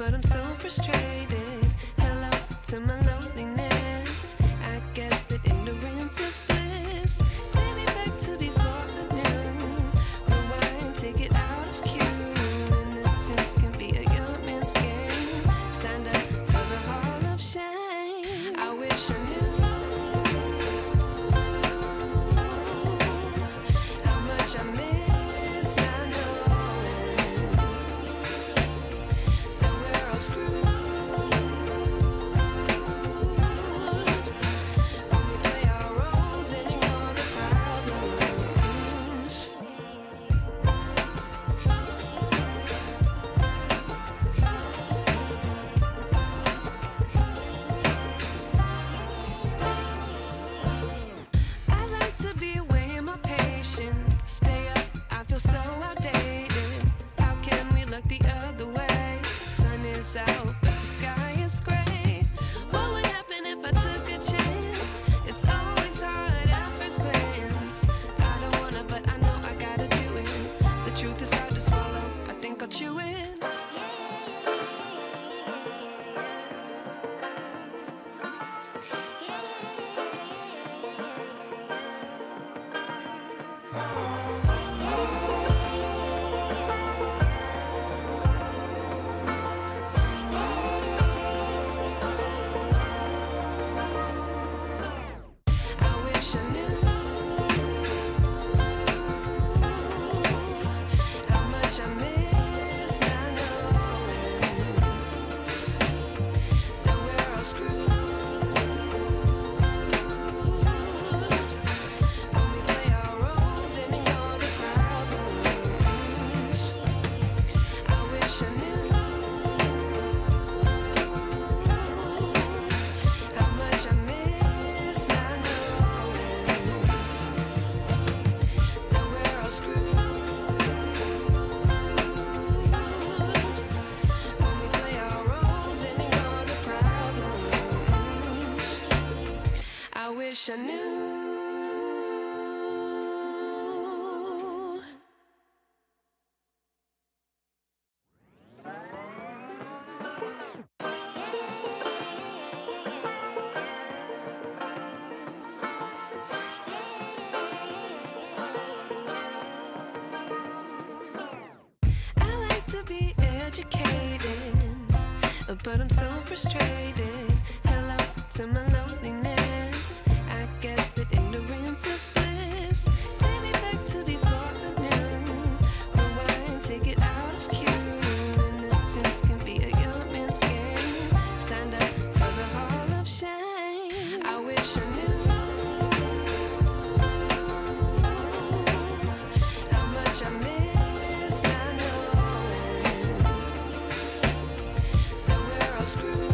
but I'm so frustrated. Hello to my loneliness. I guess that ignorance is bliss. Take me back to before the noon. Rewind, take it out of cue. Innocence can be a young man's game. Signed up for the hall of shame. I wish I knew how much I miss not knowing that we're all screwed. When we play our roles and ignore the problems. I like to be away in my patience. Stay up, I feel so outdated. How can we look the other way? Sun is out, but the sky is gray. What would happen if I took a chance? It's always hard at first glance. I don't wanna, but I know I gotta do it. The truth is hard to swallow, I think I'll chew it. I wish I knew how much I miss not knowing that we're all screwed. When we play our roles and ignore the problems. I wish I knew how much I miss not knowing that we're all screwed. When we play our roles and ignore the problems. I wish I knew. I like to be educated, but I'm so frustrated. Hello to my loneliness. I guess that ignorance is bliss. Take me back to before the noon. Rewind, take it out of cue. Innocence can be a young man's game. Signed up for the hall of shame. I wish I knew how much I miss not knowing that we're all screwed.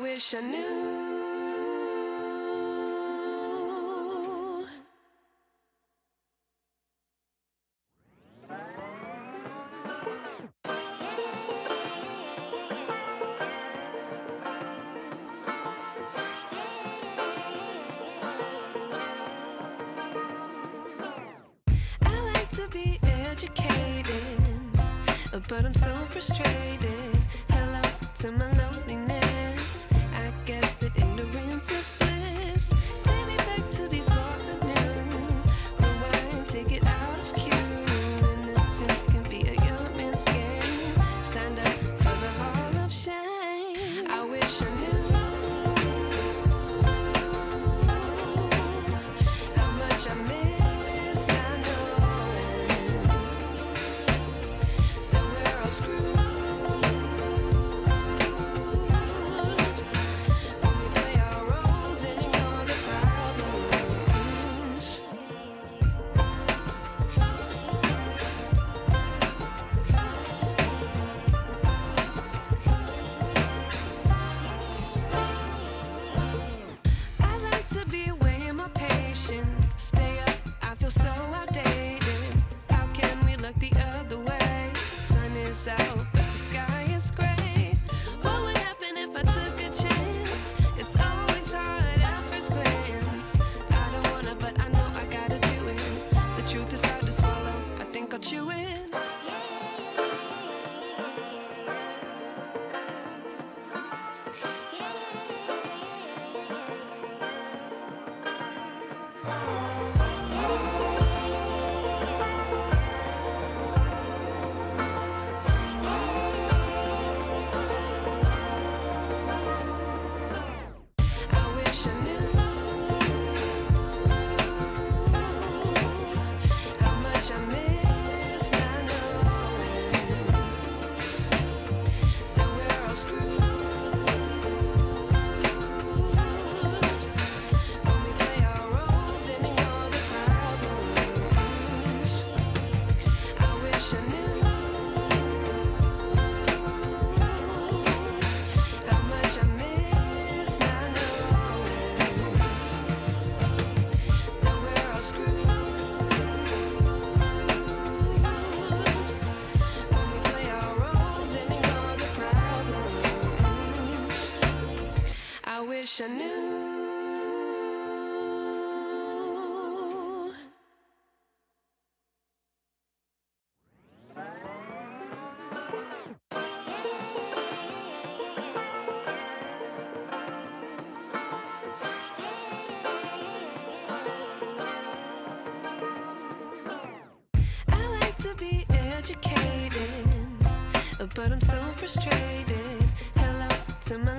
wish I knew. I like to be educated, but I'm so frustrated. Hello to my loneliness. I guess that ignorance is bliss. Take me back to before I knew. Rewind, take it out of cue. Innocence can be a young man's game. Signed up for the hall of shame. I wish I knew how much I miss not knowing that we're all screwed. Stay up, I feel so outdated. How can we look the other way? Sun is out, but the sky is gray. What would happen if I took a chance? It's always hard at first glance. I don't wanna, but I know I gotta do it. The truth is hard to swallow, I think I'll chew it. I wish I knew. I like to be educated, but I'm so frustrated. Hello to my